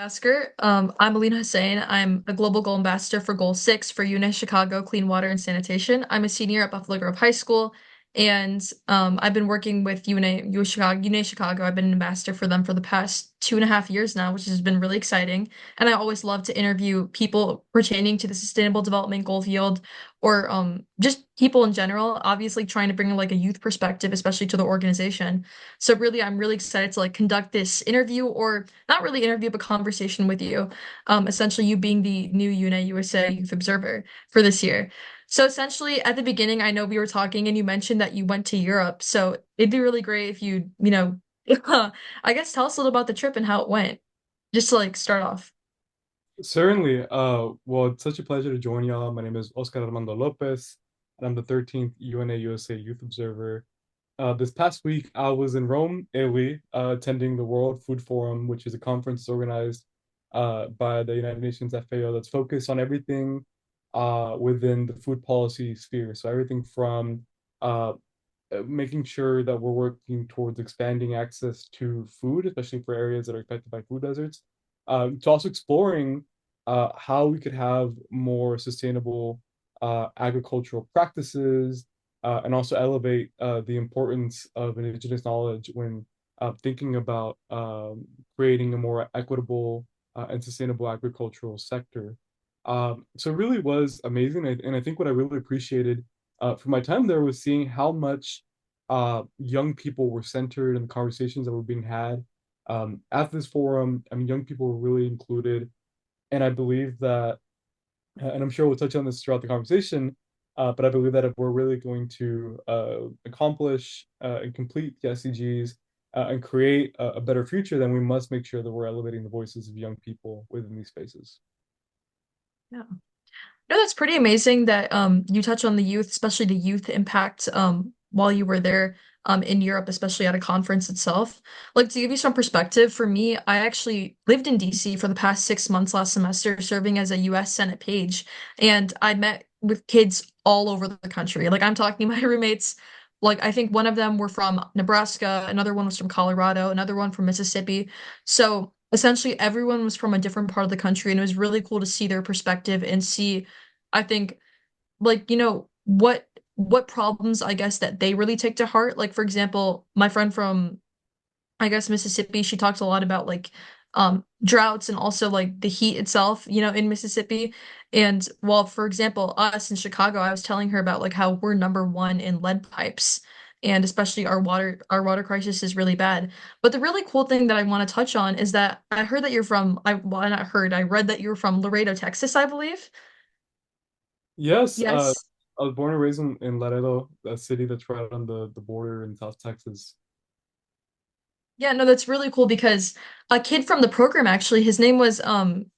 Asker. I'm Alina Hussain. I'm a Global Goal Ambassador for Goal 6 for UNA Chicago Clean Water and Sanitation. I'm a senior at Buffalo Grove High School, and I've been working with UNA Chicago. I've been an ambassador for them for the past 2.5 years now, which has been really exciting. And I always love to interview people pertaining to the Sustainable Development Goal field or just people in general, obviously trying to bring like a youth perspective, especially to the organization. So really, I'm really excited to like conduct this interview or not really interview, but conversation with you. Essentially you being the new UNA USA Youth Observer for this year. So essentially at the beginning, I know we were talking and you mentioned that you went to Europe. So it'd be really great if you I guess tell us a little about the trip and how it went. Just to like start off. Certainly. Well, it's such a pleasure to join y'all. My name is Oscar Armando Lopez, and I'm the 13th UNA USA Youth Observer. This past week, I was in Rome, Italy, attending the World Food Forum, which is a conference organized by the United Nations FAO that's focused on everything within the food policy sphere. So everything from uh, making sure that we're working towards expanding access to food, especially for areas that are affected by food deserts, to also exploring how we could have more sustainable agricultural practices and also elevate the importance of indigenous knowledge when thinking about creating a more equitable and sustainable agricultural sector. So it really was amazing. And I think what I really appreciated for my time there was seeing how much young people were centered in the conversations that were being had at this forum. I mean, young people were really included, and I believe that, and I'm sure we'll touch on this throughout the conversation, but I believe that if we're really going to accomplish and complete the SDGs and create a better future, then we must make sure that we're elevating the voices of young people within these spaces. Yeah. No, that's pretty amazing that you touch on the youth, especially the youth impact while you were there in Europe, especially at a conference itself. Like to give you some perspective, for me, I actually lived in DC for the past 6 months last semester, serving as a US Senate page, and I met with kids all over the country. Like I'm talking my roommates, like I think one of them were from Nebraska, another one was from Colorado, another one from Mississippi. So essentially everyone was from a different part of the country, and it was really cool to see their perspective and see I think like what problems I guess that they really take to heart. Like for example, my friend from I guess Mississippi, she talks a lot about like droughts and also like the heat itself, in Mississippi. And well, for example, us in Chicago, I was telling her about like how we're number one in lead pipes. And especially our water crisis is really bad. But the really cool thing that I want to touch on is that I heard that you're from not heard, I read that you're from Laredo, Texas, I believe. Yes, Yes. I was born and raised in Laredo, a city that's right on the border in South Texas. Yeah, no, that's really cool because a kid from the program actually, his name was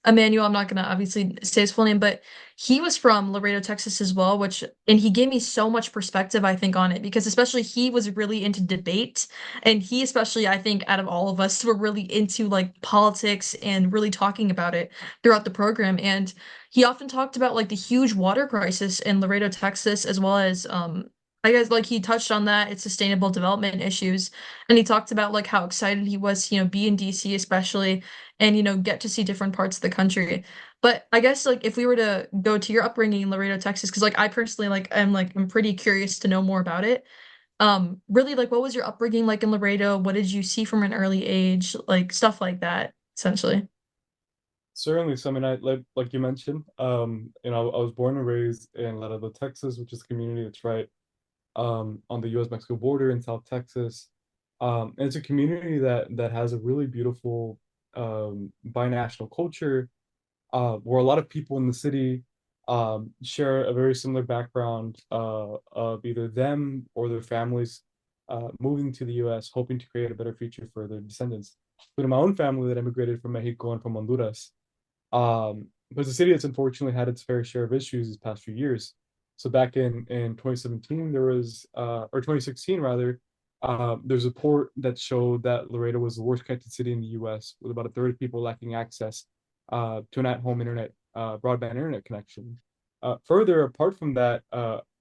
Emmanuel. I'm not gonna obviously say his full name, but he was from Laredo, Texas as well, and he gave me so much perspective, I think, on it because especially he was really into debate and he especially, I think, out of all of us were really into like politics and really talking about it throughout the program. And he often talked about like the huge water crisis in Laredo, Texas, as well as I guess like he touched on that, it's sustainable development issues. And he talked about like how excited he was to, be in DC especially and, get to see different parts of the country. But I guess like if we were to go to your upbringing in Laredo, Texas, because like I personally I'm pretty curious to know more about it. Really like what was your upbringing like in Laredo? What did you see from an early age? Like stuff like that, essentially. Certainly. So I mean, like you mentioned, I was born and raised in Laredo, Texas, which is a community that's right on the U.S.-Mexico border in South Texas. And it's a community that has a really beautiful binational culture, where a lot of people in the city share a very similar background of either them or their families moving to the U.S., hoping to create a better future for their descendants. But in my own family that immigrated from Mexico and from Honduras, but it's a city that's unfortunately had its fair share of issues these past few years. So back in 2017, there was, or 2016 rather, there's a report that showed that Laredo was the worst connected city in the U.S., with about a third of people lacking access to an at-home internet, broadband internet connection. Further, apart from that,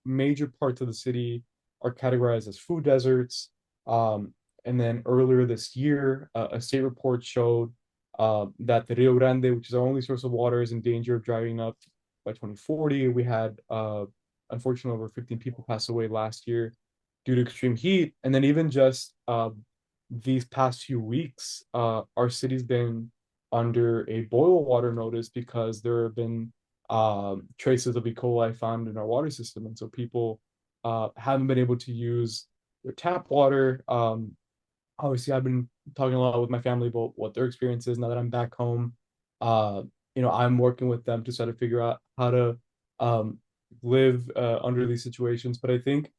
major parts of the city are categorized as food deserts. And then earlier this year, a state report showed that the Rio Grande, which is our only source of water, is in danger of drying up by 2040. We had, unfortunately, over 15 people pass away last year due to extreme heat. And then even just these past few weeks, our city's been under a boil water notice because there have been traces of E. coli found in our water system. And so people haven't been able to use their tap water. Obviously, I've been talking a lot with my family about what their experience is now that I'm back home. Uh, I'm working with them to try to figure out how to um, live under these situations. But I think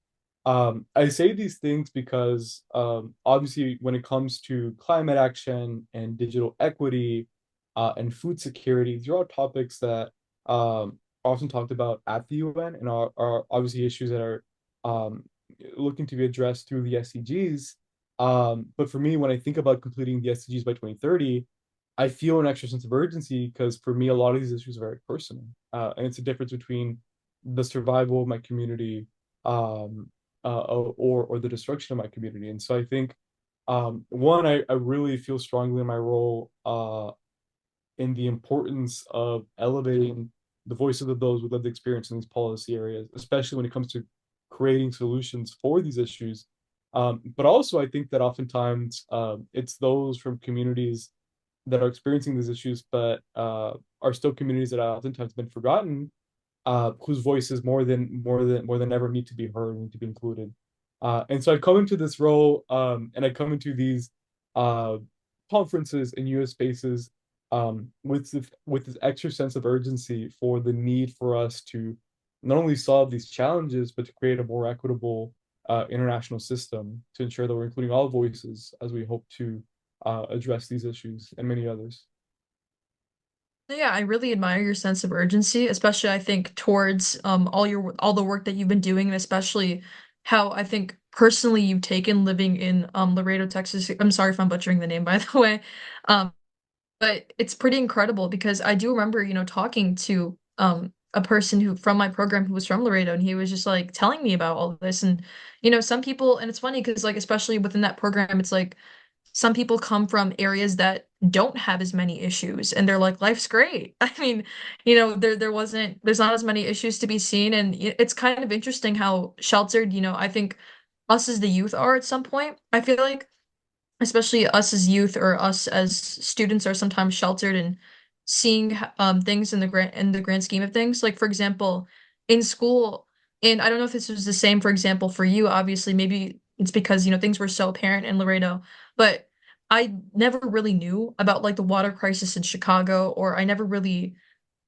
I say these things because obviously, when it comes to climate action and digital equity and food security, these are all topics that are often talked about at the UN and are obviously issues that are um, looking to be addressed through the SDGs. But for me, when I think about completing the SDGs by 2030, I feel an extra sense of urgency because for me, a lot of these issues are very personal. And it's a difference between the survival of my community um, or the destruction of my community. And so I think one, I really feel strongly in my role in the importance of elevating the voices of those with lived experience in these policy areas, especially when it comes to creating solutions for these issues. But also, I think that oftentimes it's those from communities that are experiencing these issues, but are still communities that have oftentimes been forgotten, whose voices more than ever need to be heard, need to be included. And so I come into this role, and I come into these uh, conferences and U.S. spaces with this extra sense of urgency for the need for us to not only solve these challenges, but to create a more equitable international system to ensure that we're including all voices as we hope to address these issues and many others. Yeah, I really admire your sense of urgency, especially I think towards all the work that you've been doing, and especially how I think personally you've taken living in Laredo, Texas. I'm sorry if I'm butchering the name, by the way. Um, but it's pretty incredible because I do remember, talking to a person who from my program who was from Laredo, and he was just like telling me about all of this. And some people, and it's funny because like especially within that program, it's like some people come from areas that don't have as many issues and they're like life's great. I mean, there's not as many issues to be seen, and it's kind of interesting how sheltered, I think us as the youth are at some point. I feel like especially us as youth or us as students are sometimes sheltered and seeing things in the grand scheme of things. Like for example, in school, and I don't know if this was the same, for example, for you, obviously, maybe it's because, things were so apparent in Laredo, but I never really knew about like the water crisis in Chicago, or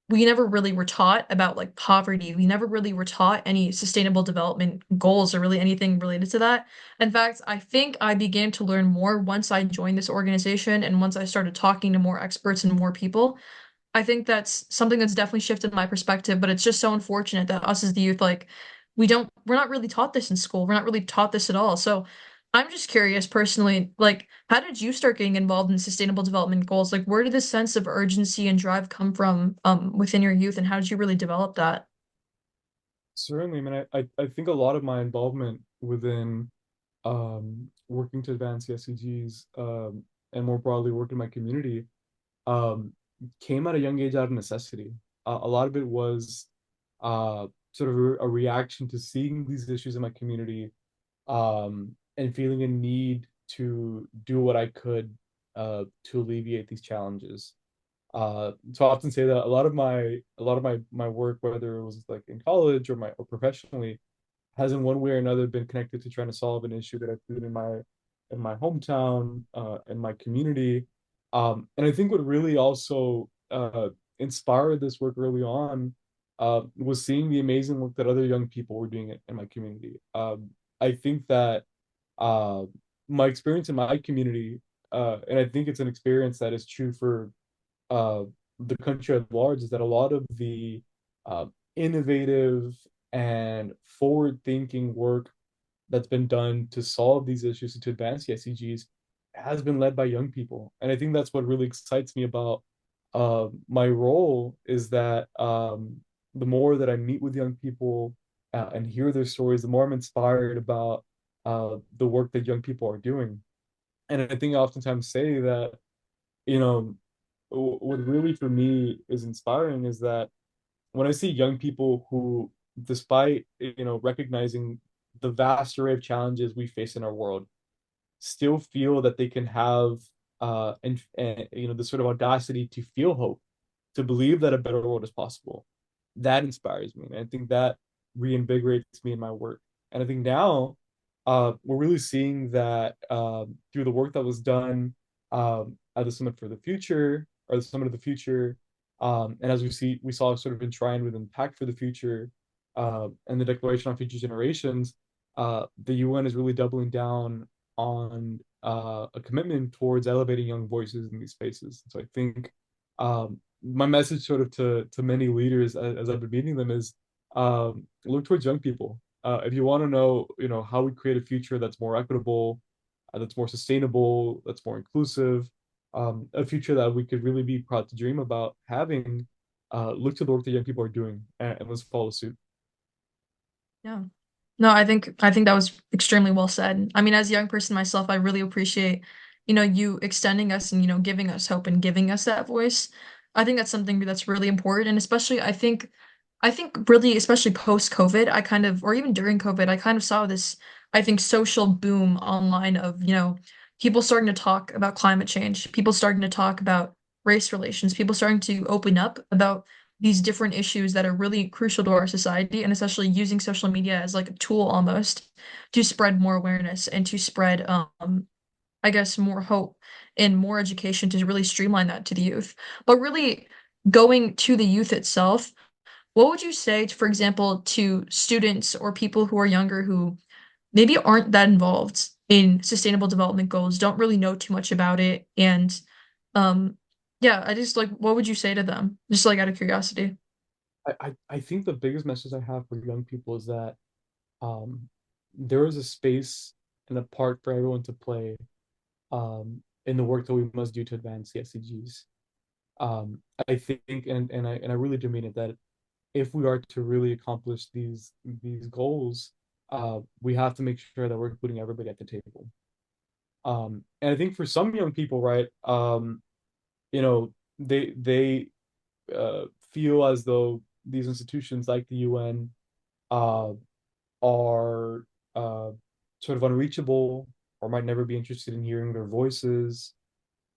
we never really were taught about like poverty. We never really were taught any sustainable development goals or really anything related to that. In fact, I think I began to learn more once I joined this organization and once I started talking to more experts and more people. I think that's something that's definitely shifted my perspective, but it's just so unfortunate that us as the youth, like, we're not really taught this in school. We're not really taught this at all. So I'm just curious personally, like, how did you start getting involved in sustainable development goals? Like, where did this sense of urgency and drive come from, within your youth, and how did you really develop that? Certainly, I mean, I think a lot of my involvement within working to advance the SDGs and more broadly work in my community um, came at a young age out of necessity. A lot of it was sort of a reaction to seeing these issues in my community and feeling a need to do what I could to alleviate these challenges. So I often say that a lot of my work, whether it was like in college or professionally, has in one way or another been connected to trying to solve an issue that I've seen in my hometown, in my community. And I think what really also inspired this work early on was seeing the amazing work that other young people were doing in my community. I think that uh, my experience in my community, and I think it's an experience that is true for uh, the country at large, is that a lot of the uh, innovative and forward-thinking work that's been done to solve these issues and to advance the SDGs has been led by young people. And I think that's what really excites me about my role is that the more that I meet with young people and hear their stories, the more I'm inspired about the work that young people are doing. And I think I oftentimes say that, you know, what really for me is inspiring is that when I see young people who, despite recognizing the vast array of challenges we face in our world, still feel that they can have and the sort of audacity to feel hope, to believe that a better world is possible. That inspires me. And I think that reinvigorates me in my work. And I think now we're really seeing that through the work that was done at the Summit for the Future or the Summit of the Future, and as we saw sort of enshrined within Pact for the Future and the Declaration on Future Generations, the UN is really doubling down on a commitment towards elevating young voices in these spaces. So I think my message sort of to many leaders as I've been meeting them is look towards young people. If you want to know, how we create a future that's more equitable, that's more sustainable, that's more inclusive, a future that we could really be proud to dream about having, look to the work that young people are doing and let's follow suit. Yeah. No, I think that was extremely well said. I mean, as a young person myself, I really appreciate, you extending us and, giving us hope and giving us that voice. I think that's something that's really important. And especially I think really, especially post-COVID, I kind of, or even during COVID, I kind of saw this, I think, social boom online of, people starting to talk about climate change, people starting to talk about race relations, people starting to open up about these different issues that are really crucial to our society, and especially using social media as like a tool almost to spread more awareness and to spread, I guess, more hope and more education to really streamline that to the youth. But really going to the youth itself, what would you say, for example, to students or people who are younger who maybe aren't that involved in sustainable development goals, don't really know too much about it, and um, yeah, I just like, what would you say to them? Just like out of curiosity. I think the biggest message I have for young people is that um, there is a space and a part for everyone to play in the work that we must do to advance the SDGs. I think, and I really do mean it, that if we are to really accomplish these goals, we have to make sure that we're including everybody at the table. And I think for some young people, right, they uh, feel as though these institutions like the UN uh, are sort of unreachable or might never be interested in hearing their voices,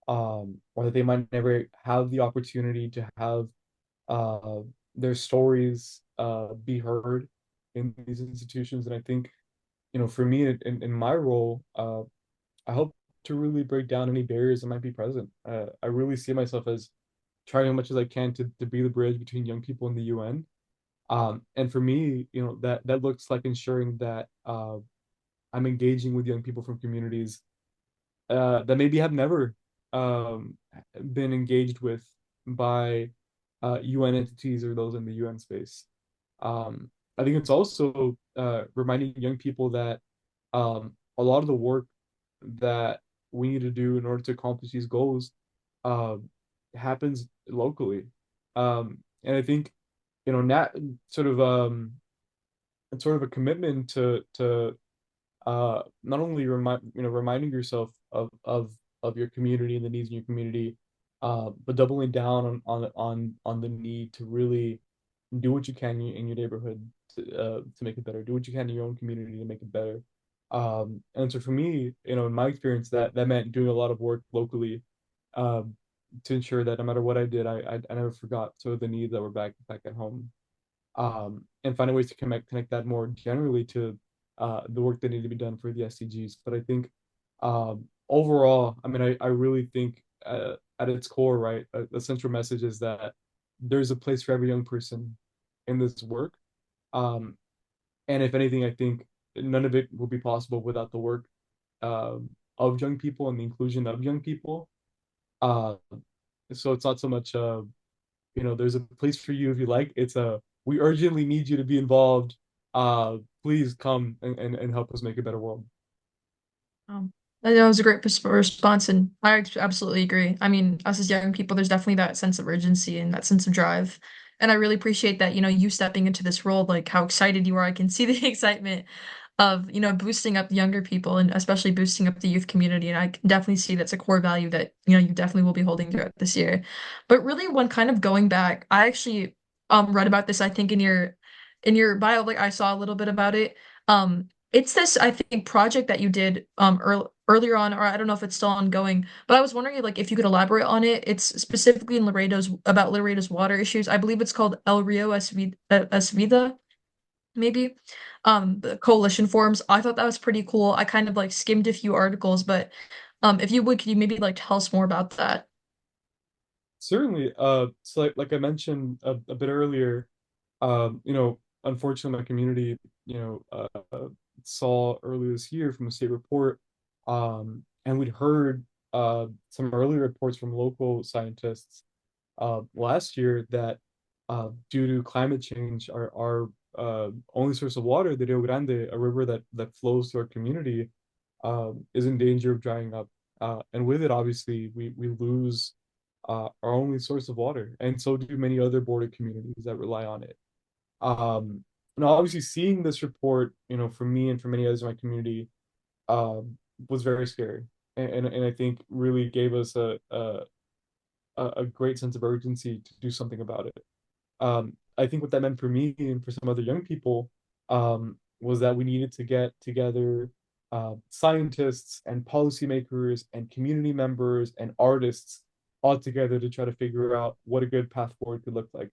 or that they might never have the opportunity to have uh, their stories be heard in these institutions. And I think, for me in my role, I hope to really break down any barriers that might be present. I really see myself as trying as much as I can to be the bridge between young people and the UN. And for me, that looks like ensuring that I'm engaging with young people from communities that maybe have never um, been engaged with by UN entities or those in the UN space. I think it's also reminding young people that a lot of the work that we need to do in order to accomplish these goals uh, happens locally. And I think, nat sort of it's sort of a commitment to not only reminding yourself of your community and the needs in your community, but doubling down on the need to really do what you can in your neighborhood to make it better. Do what you can in your own community to make it better. And so for me, in my experience, that meant doing a lot of work locally, um, to ensure that no matter what I did, I never forgot sort of the needs that were back at home, and finding ways to connect that more generally to the work that needed to be done for the SDGs. But I think overall, I mean, I really think at its core, right, the central message is that there's a place for every young person in this work. Um, and if anything, I think none of it will be possible without the work of young people and the inclusion of young people. Uh, so it's not so much there's a place for you if you like. It's a we urgently need you to be involved. Please come and help us make a better world. Um, that was a great response, and I absolutely agree. I mean, us as young people, there's definitely that sense of urgency and that sense of drive. And I really appreciate that, you stepping into this role, like how excited you are. I can see the excitement. of, boosting up younger people and especially boosting up the youth community. And I can definitely see that's a core value that, you definitely will be holding throughout this year. But really, when kind of going back, I actually read about this, I think in your bio, like I saw a little bit about it. It's this, I think, project that you did earlier on, or I don't know if it's still ongoing, but I was wondering like if you could elaborate on it. It's specifically in Laredo's water issues. I believe it's called El Rio Es Vida, maybe. The coalition forums. I thought that was pretty cool. I kind of like skimmed a few articles, but if you would, could you maybe like tell us more about that? Certainly. So like I mentioned a bit earlier, unfortunately, my community, saw earlier this year from a state report, and we'd heard some earlier reports from local scientists last year that due to climate change, our only source of water, the Rio Grande, a river that flows through our community, is in danger of drying up. And with it, obviously, we lose our only source of water, and so do many other border communities that rely on it. Um, and obviously, seeing this report, for me and for many others in my community, was very scary, and I think really gave us a great sense of urgency to do something about it. I think what that meant for me and for some other young people was that we needed to get together scientists and policymakers and community members and artists all together to try to figure out what a good path forward could look like.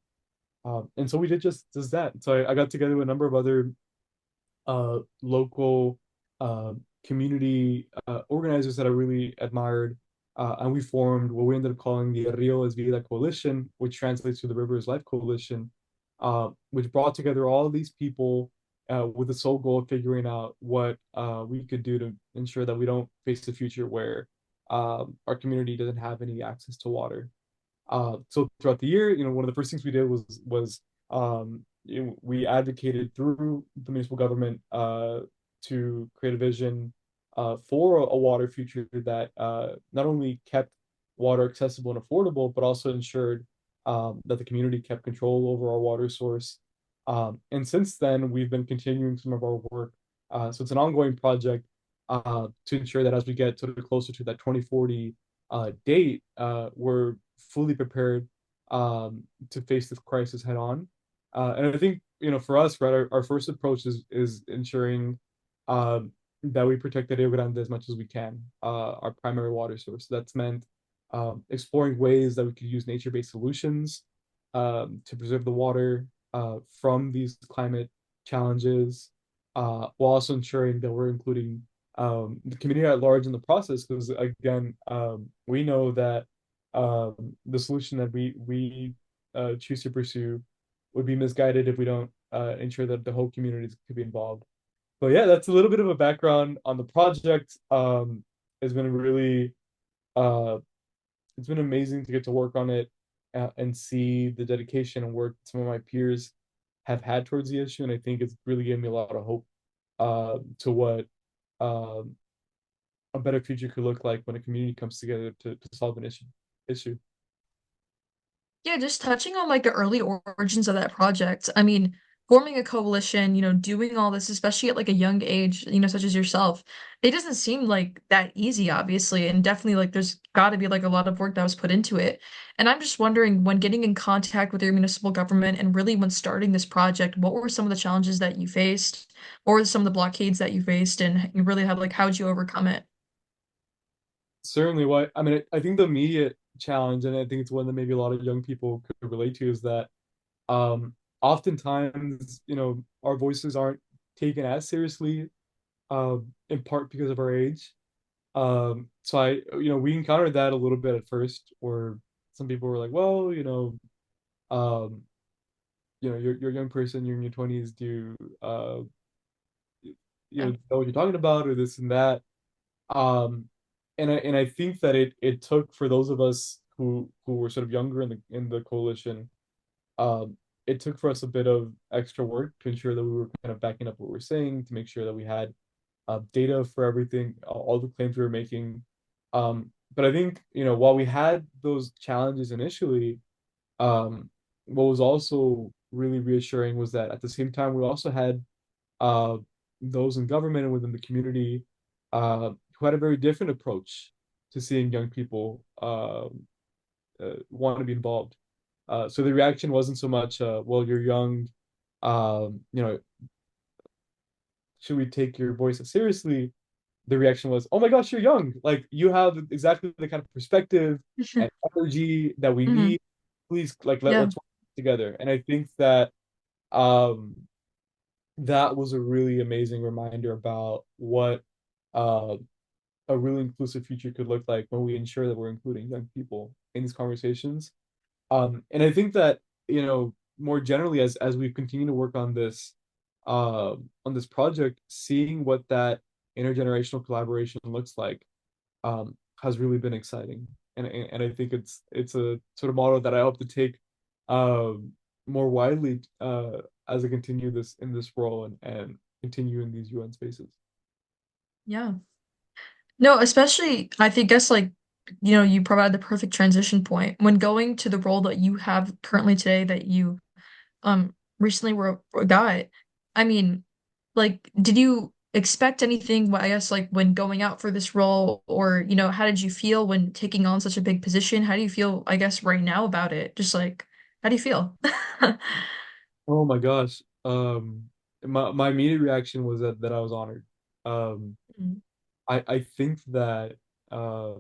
And so we did just that. So I got together with a number of other local community organizers that I really admired. And we formed what we ended up calling the Rio es Vida Coalition, which translates to the River is Life Coalition, which brought together all these people with the sole goal of figuring out what we could do to ensure that we don't face a future where our community doesn't have any access to water. So throughout the year, one of the first things we did was we advocated through the municipal government to create a vision for a water future that not only kept water accessible and affordable, but also ensured that the community kept control over our water source. And since then, we've been continuing some of our work. So it's an ongoing project to ensure that as we get sort of closer to that 2040 date, we're fully prepared to face this crisis head on. And I think, for us, right, our first approach is ensuring that we protect the Rio Grande as much as we can, our primary water source. That's meant exploring ways that we could use nature-based solutions to preserve the water from these climate challenges, while also ensuring that we're including the community at large in the process. Because again, we know that the solution that we choose to pursue would be misguided if we don't ensure that the whole community could be involved. But yeah, that's a little bit of a background on the project. It's been really uh, it's been amazing to get to work on it and see the dedication and work some of my peers have had towards the issue, and I think it's really given me a lot of hope to what um, a better future could look like when a community comes together to solve an issue. Yeah, just touching on like the early origins of that project. I mean, forming a coalition, doing all this, especially at like a young age, such as yourself, it doesn't seem like that easy, obviously. And definitely like there's got to be like a lot of work that was put into it. And I'm just wondering, when getting in contact with your municipal government and really when starting this project, what were some of the challenges that you faced? What were some of the blockades that you faced? And you really had like, how'd you overcome it? Certainly, what I mean, I think the immediate challenge, and I think it's one that maybe a lot of young people could relate to, is that oftentimes, our voices aren't taken as seriously, in part because of our age. So we encountered that a little bit at first, where some people were like, well, um, you're a young person, you're in your 20s, do you, Yeah. know what you're talking about, or this and that. Um, and I think that it took for those of us who were sort of younger in the coalition, um, it took for us a bit of extra work to ensure that we were kind of backing up what we're saying, to make sure that we had data for everything, all the claims we were making. But I think, while we had those challenges initially, um, what was also really reassuring was that at the same time we also had those in government and within the community who had a very different approach to seeing young people want to be involved. So the reaction wasn't so much, well, you're young, you know, should we take your voice seriously? The reaction was, oh my gosh, you're young. Like you have exactly the kind of perspective and energy that we Hmm. need. Please, like Yeah. let's work together. And I think that um that was a really amazing reminder about what uh, a really inclusive future could look like when we ensure that we're including young people in these conversations. And I think that, more generally as we continue to work on this project, seeing what that intergenerational collaboration looks like has really been exciting. And I think it's a sort of model that I hope to take more widely as I continue this in this role and continue in these UN spaces. Yeah. No, especially I think guess like you provide the perfect transition point when going to the role that you have currently today that you recently were got. I mean, like did you expect anything, I guess like when going out for this role or how did you feel when taking on such a big position? How do you feel, I guess, right now about it? Just like how do you feel? Oh my gosh. My immediate reaction was that I was honored. Um, Mm. I think that uh,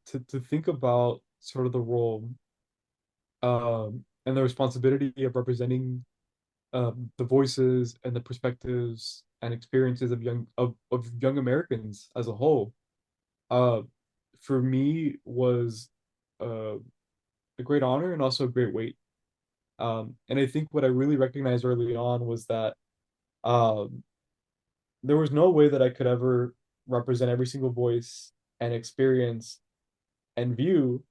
to think about sort of the role and the responsibility of representing the voices and the perspectives and experiences of young Americans as a whole, uh, for me was uh, a great honor and also a great weight. And I think what I really recognized early on was that um, there was no way that I could ever represent every single voice and experience and view.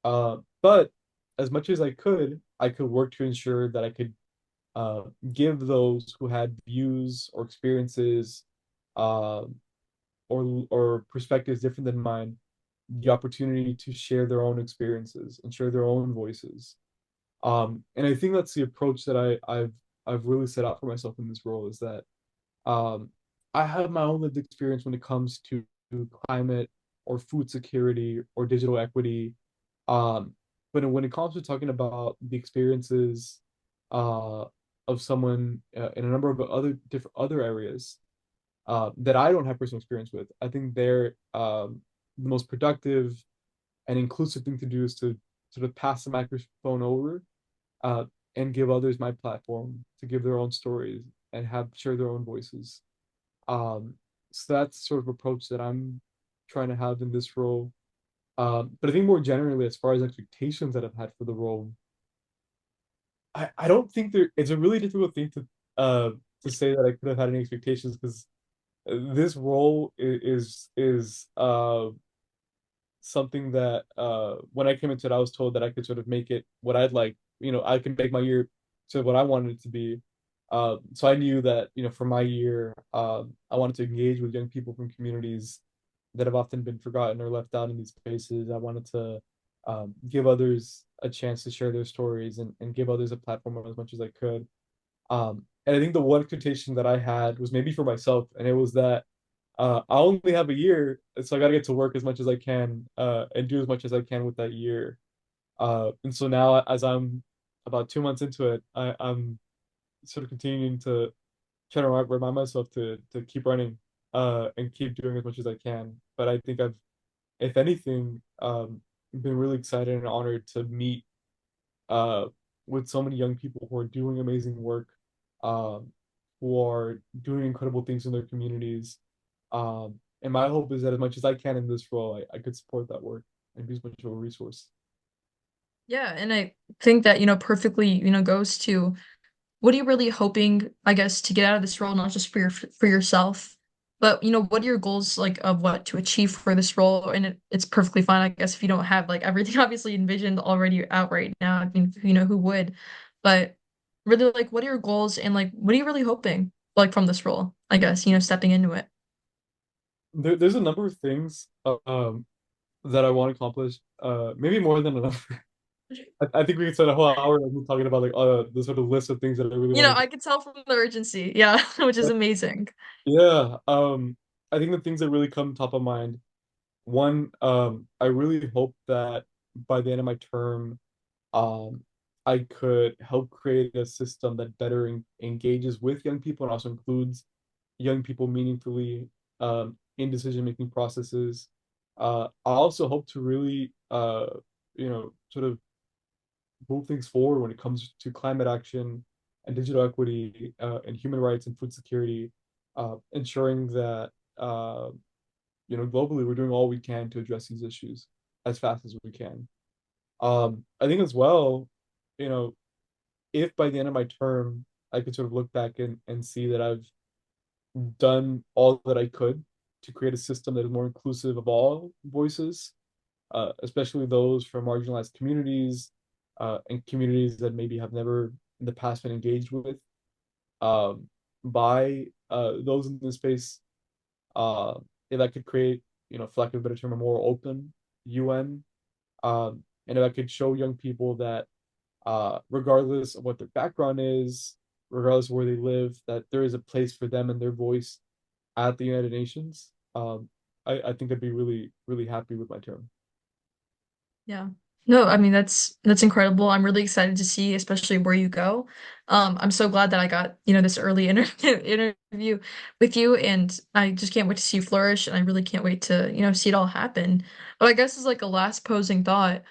But as much as I could work to ensure that I could uh, give those who had views or experiences uh, or perspectives different than mine the opportunity to share their own experiences and share their own voices. And I think that's the approach that I've really set out for myself in this role is that um, I have my own lived experience when it comes to climate or food security or digital equity. Um, but when it comes to talking about the experiences uh, of someone in a number of other areas that I don't have personal experience with, I think they're the most productive and inclusive thing to do is to sort of pass the microphone over uh, and give others my platform to give their own stories and have share their own voices. Um, so that's sort of approach that I'm trying to have in this role. But I think more generally, as far as expectations that I've had for the role, I don't think it's a really difficult thing to say that I could have had any expectations because this role is something that when I came into it, I was told that I could sort of make it what I'd like. I could make my year to what I wanted it to be. So I knew that, for my year, I wanted to engage with young people from communities that have often been forgotten or left out in these spaces. I wanted to give others a chance to share their stories and give others a platform as much as I could. And I think the one expectation that I had was maybe for myself, and it was that I only have a year, so I got to get to work as much as I can and do as much as I can with that year. And so now, as I'm about 2 months into it, I'm sort of continuing to try to remind myself to keep running and keep doing as much as I can. But I think I've, if anything, been really excited and honored to meet uh, with so many young people who are doing amazing work, um, who are doing incredible things in their communities. And my hope is that as much as I can in this role, I could support that work and be as much of a resource. Yeah, and I think that perfectly goes to what are you really hoping, I guess, to get out of this role, not just for yourself, but what are your goals like of what to achieve for this role? And it's perfectly fine, I guess, if you don't have like everything obviously envisioned already out right now. I mean, who would? But really, like, what are your goals and like what are you really hoping like from this role? I guess, stepping into it. There's a number of things that I want to accomplish, maybe more than enough. I think we could spend a whole hour like, talking about like the sort of list of things that I really You know, want to I could tell from the urgency. Yeah, which is do. amazing. Yeah, I think the things that really come top of mind. One, I really hope that by the end of my term, um, I could help create a system that better engages with young people and also includes young people meaningfully in decision-making processes. I also hope to really, sort of move things forward when it comes to climate action and digital equity and human rights and food security, ensuring that globally we're doing all we can to address these issues as fast as we can. I think as well, you know, if by the end of my term I could sort of look back and see that I've done all that I could to create a system that is more inclusive of all voices, especially those from marginalized communities and communities that maybe have never in the past been engaged with um, by those in this space. Uh, if I could create, for lack of a better term, a more open UN, and if I could show young people that regardless of what their background is, regardless of where they live, that there is a place for them and their voice at the United Nations. I think I'd be really, really happy with my term. Yeah. No, I mean that's incredible. I'm really excited to see especially where you go. I'm so glad that I got, this early interview with you and I just can't wait to see you flourish and I really can't wait to, see it all happen. But I guess as like a last posing thought,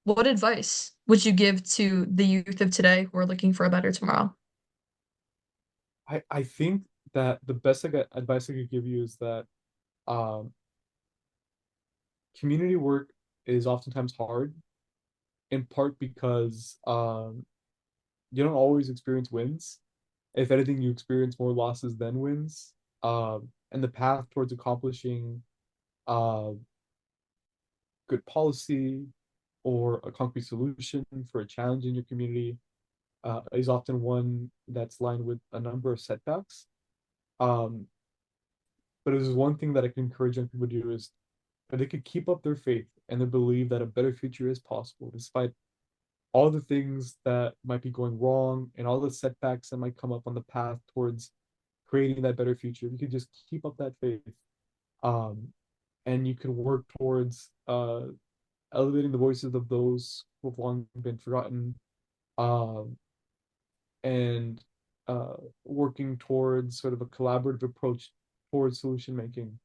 what advice would you give to the youth of today who are looking for a better tomorrow? I think that the best advice I could give you is that um, community work is oftentimes hard, in part because you don't always experience wins. If anything, you experience more losses than wins. And the path towards accomplishing uh, good policy or a concrete solution for a challenge in your community is often one that's lined with a number of setbacks. Um, but there's one thing that I can encourage young people to do is that they could keep up their faith and they believe that a better future is possible, despite all the things that might be going wrong and all the setbacks that might come up on the path towards creating that better future. You could just keep up that faith, um, and you can work towards elevating the voices of those who have long been forgotten, um, and working towards sort of a collaborative approach towards solution making.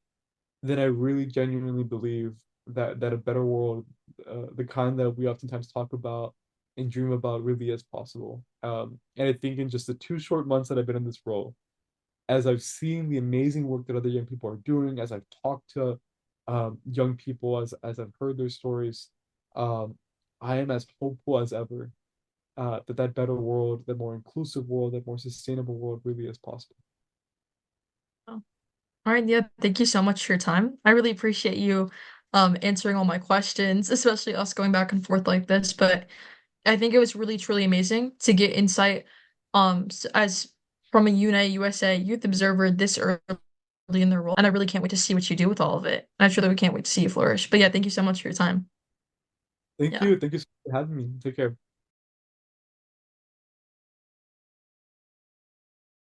Then I really genuinely believe that a better world, the kind that we oftentimes talk about and dream about, really is possible. And I think in just the 2 short months that I've been in this role, as I've seen the amazing work that other young people are doing, as I've talked to young people, as I've heard their stories, um, I am as hopeful as ever that better world, that more inclusive world, that more sustainable world really is possible. Oh. All right, yeah, thank you so much for your time. I really appreciate you answering all my questions, especially us going back and forth like this, but I think it was really truly amazing to get insight as from a UNA USA youth observer this early in their role. And I really can't wait to see what you do with all of it. And I truly can't wait to see you flourish. But yeah, thank you so much for your time. Thank Yeah. you. Thank you so much for having me. Take care.